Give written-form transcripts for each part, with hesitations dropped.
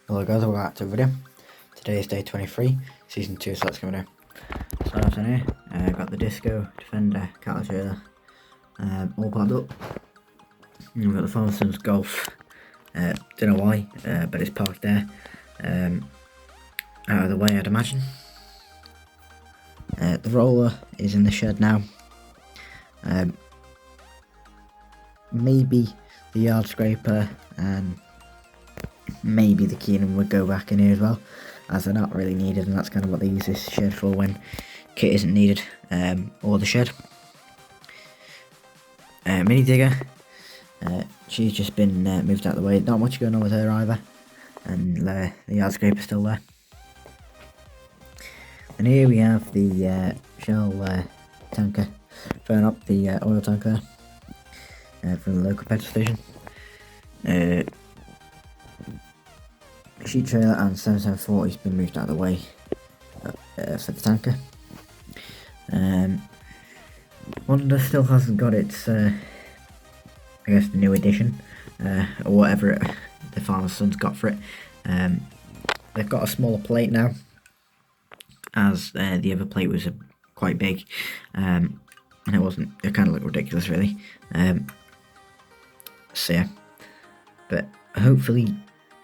Hello guys, welcome back to a video. Today is day 23, season 2, so let's go now. Start off here, got the Disco, Defender, Cattle Trailer, all parked up. And we've got the Farmer's Son's Golf, don't know why, but it's parked there, out of the way I'd imagine. The roller is in the shed now. Maybe the yard scraper and maybe the Keenan would go back in here as well, as they're not really needed, and that's kind of what they use this shed for when kit isn't needed, or the shed. Mini digger, she's just been moved out of the way, not much going on with her either, and the yard scraper's still there. And here we have the Shell tanker, filling up the oil tanker from the local petrol station. Sheet trailer and 7740 has been moved out of the way for the tanker. Honda still hasn't got its, I guess, the new edition, or whatever the Farmer's Son's got for it. They've got a smaller plate now, as the other plate was quite big, and it kind of looked ridiculous really. So yeah, but hopefully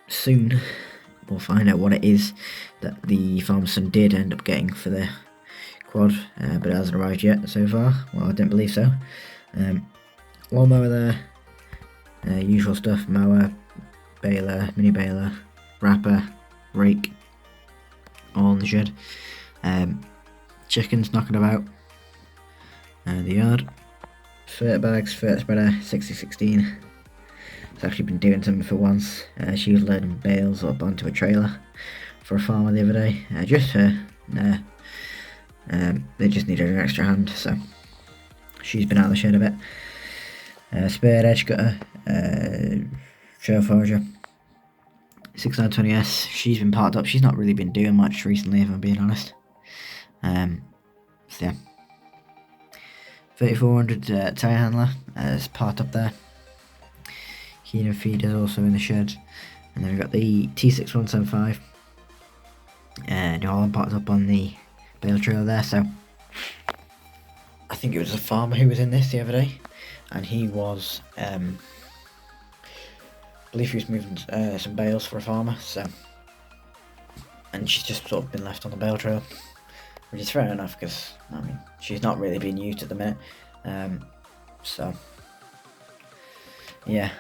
soon we'll find out what it is that the Farmer's Son did end up getting for the quad, but it hasn't arrived yet so far. Well, I don't believe so. Lawnmower there, usual stuff: mower, baler, mini baler, wrapper, rake, all in the shed. Chickens knocking about the yard. Fert bags, fert spreader, 6016. It's actually been doing something for once. She was loading bales up onto a trailer for a farmer the other day. Just her. They just needed an extra hand, so she's been out of the shed a bit. Spare edge cutter, trail forager, 6920S. She's been parked up. She's not really been doing much recently, if I'm being honest. So yeah. 3400 tyre handler is parked up there. Keenan feeder is also in the shed, and then we've got the T6175 New Holland parked up on the bale trailer there. So I think it was a farmer who was in this the other day, and he was I believe he was moving some bales for a farmer, so, and she's just sort of been left on the bale trail, which is fair enough, because I mean she's not really being used at the minute. So yeah,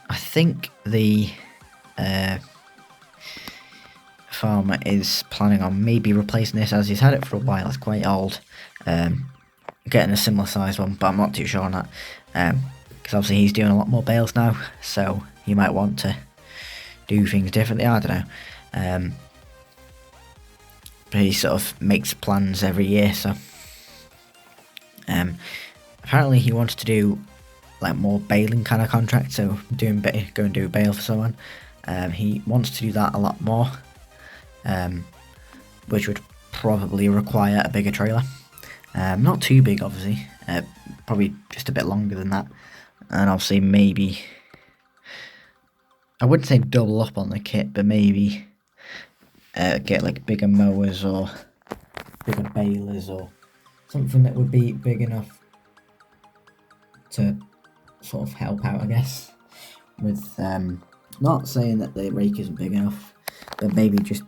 I think the farmer is planning on maybe replacing this, as he's had it for a while. It's quite old, getting a similar size one, but I'm not too sure on that, because obviously he's doing a lot more bales now, so he might want to do things differently, I don't know. But he sort of makes plans every year, so apparently he wants to do like more baling kind of contract, so go and do a bale for someone. He wants to do that a lot more, which would probably require a bigger trailer. Not too big, obviously, probably just a bit longer than that, and obviously maybe, I wouldn't say double up on the kit, but maybe get like bigger mowers or bigger balers or something that would be big enough to sort of help out, I guess, with not saying that the rake isn't big enough, but maybe just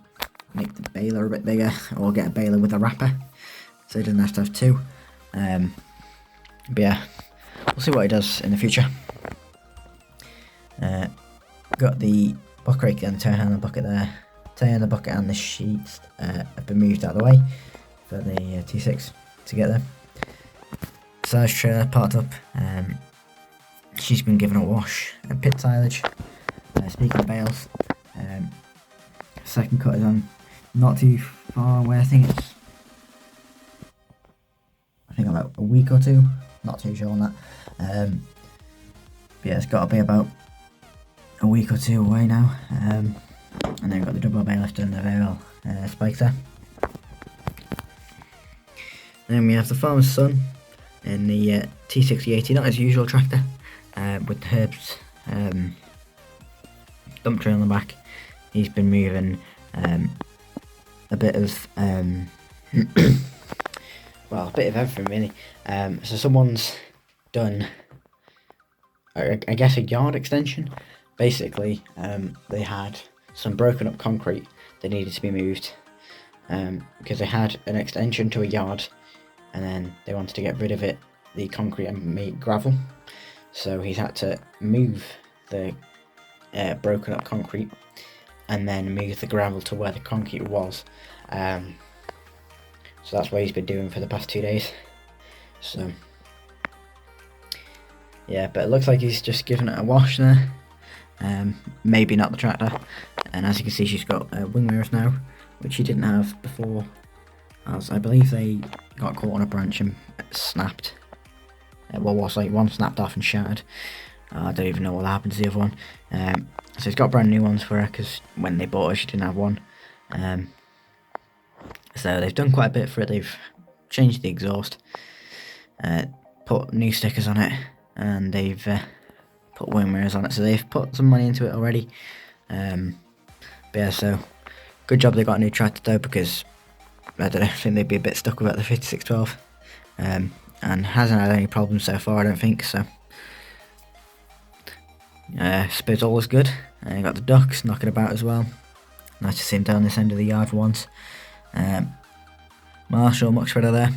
make the baler a bit bigger, or get a baler with a wrapper so he doesn't have to have two. But yeah, we'll see what he does in the future. Got the buck rake and the tire handler bucket there. Tire handler bucket and the sheets have been moved out of the way for the T6 to get there. Size trailer parked up. She's been given a wash and pit silage. Speaking of bales, second cut is on, not too far away. I think about a week or two. Not too sure on that. But yeah, it's got to be about a week or two away now. And then we've got the double bale lifter and the variable spikes there. Then we have the Farmer's Son in the T6080, not his usual tractor, with the herbs dump trailer on the back. He's been moving a bit of well, a bit of everything really. So someone's done, I guess, a yard extension. Basically, they had some broken up concrete that needed to be moved because they had an extension to a yard, and then they wanted to get rid of it, the concrete, and make gravel. So he's had to move the broken up concrete and then move the gravel to where the concrete was. So that's what he's been doing for the past 2 days. So yeah, but it looks like he's just given it a wash there. Maybe not the tractor. And as you can see, she's got wing mirrors now, which she didn't have before, as I believe they got caught on a branch and snapped. Well, was like one snapped off and shattered. I don't even know what happened to the other one. So he's got brand new ones for her, because when they bought her she didn't have one. So they've done quite a bit for it. They've changed the exhaust, put new stickers on it, and they've put wing mirrors on it. So they've put some money into it already. But yeah, so good job they got a new tractor though, because I don't know, I think they'd be a bit stuck without the 5612. And hasn't had any problems so far, I don't think. So suppose all is good. You got the ducks knocking about as well. Nice to see him down this end of the yard for once. Marshall much better there.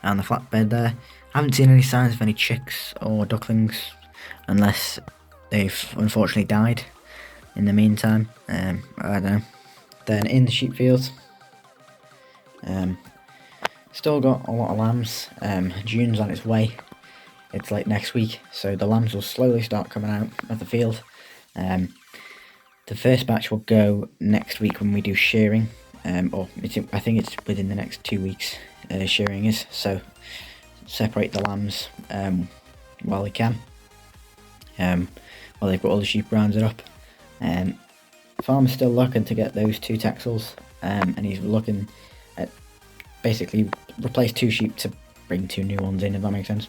And the flatbed there. Haven't seen any signs of any chicks or ducklings, unless they've unfortunately died in the meantime. I don't know. Then in the sheep fields, still got a lot of lambs. June's on its way. It's like next week, so the lambs will slowly start coming out of the field. The first batch will go next week when we do shearing, or I think it's within the next 2 weeks. Shearing is, so separate the lambs while they can, while they've got all the sheep rounded up. Farmer's still looking to get those 2 texels, and he's looking at basically replace 2 sheep to bring 2 new ones in, if that makes sense.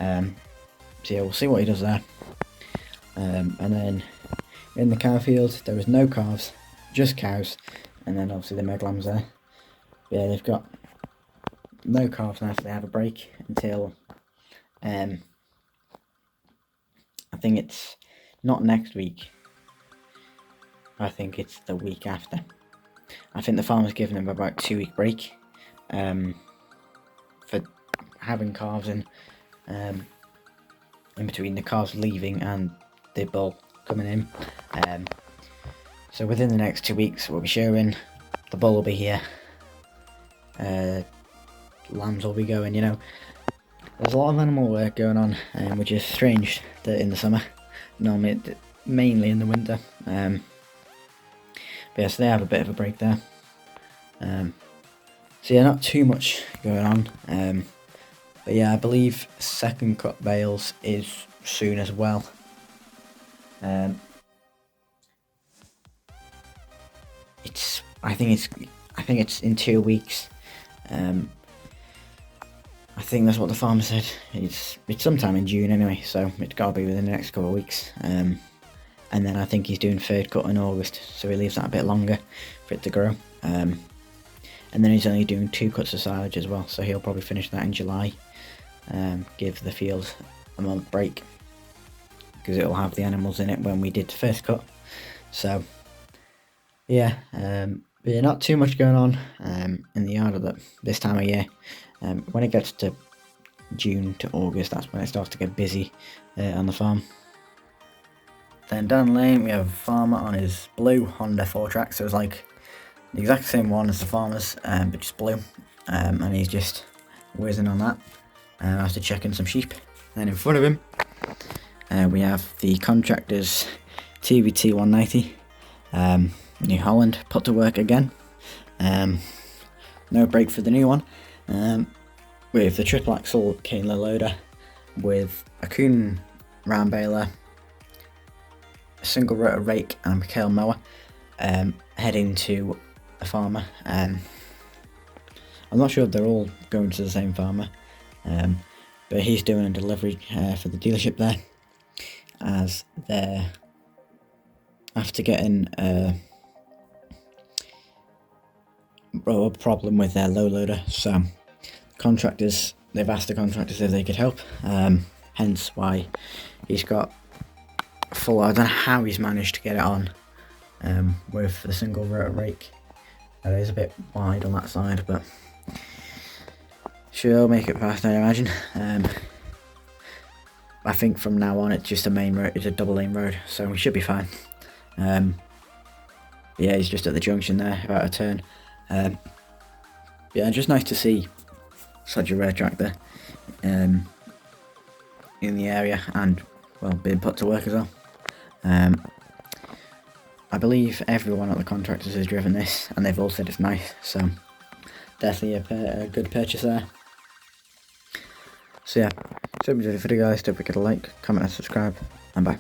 So yeah, we'll see what he does there. And then in the cow field there was no calves, just cows, and then obviously the meg lambs there. But yeah, they've got no calves now, so they have a break until I think it's not next week, I think it's the week after. I think the farmer's given them about 2-week break for having calves in between the calves leaving and the bull coming in. So within the next 2 weeks we'll be shearing, the bull will be here, lambs will be going, you know. There's a lot of animal work going on, which is strange that in the summer, normally mainly in the winter. But yes, they have a bit of a break there. So yeah, not too much going on. But yeah, I believe second cut bales is soon as well. I think it's in 2 weeks. I think that's what the farmer said. It's sometime in June anyway, so it's got to be within the next couple of weeks. And then I think he's doing third cut in August, so he leaves that a bit longer for it to grow. And then he's only doing 2 cuts of silage as well, so he'll probably finish that in July. Give the field a month break, because it'll have the animals in it when we did the first cut. So yeah, but yeah, not too much going on in the yard at this time of year. When it gets to June to August, that's when it starts to get busy on the farm. Then down the lane we have a farmer on his blue Honda 4-track, so it's like the exact same one as the farmer's, but just blue, and he's just whizzing on that after checking some sheep. Then in front of him we have the contractor's TVT 190, New Holland, put to work again. No brake for the new one, with the triple axle Kayla loader, with a Kuhn round baler, a single rotor rake and a McHale mower, heading to a farmer. I'm not sure if they're all going to the same farmer, but he's doing a delivery for the dealership there. as they're after getting a problem with their low loader. So they've asked the contractors if they could help, hence why he's got full. I don't know how he's managed to get it on with the single rotor rake. It is a bit wide on that side, but she'll make it past, I imagine. I think from now on it's just a main road, it's a double lane road, so we should be fine. Yeah, he's just at the junction there, about a turn. Yeah, just nice to see such a rare tractor in the area, and well, being put to work as well. I believe everyone at the contractors has driven this, and they've all said it's nice, so definitely a good purchase there. So yeah, so hope you enjoyed the video guys. Don't forget to like, comment and subscribe, and bye.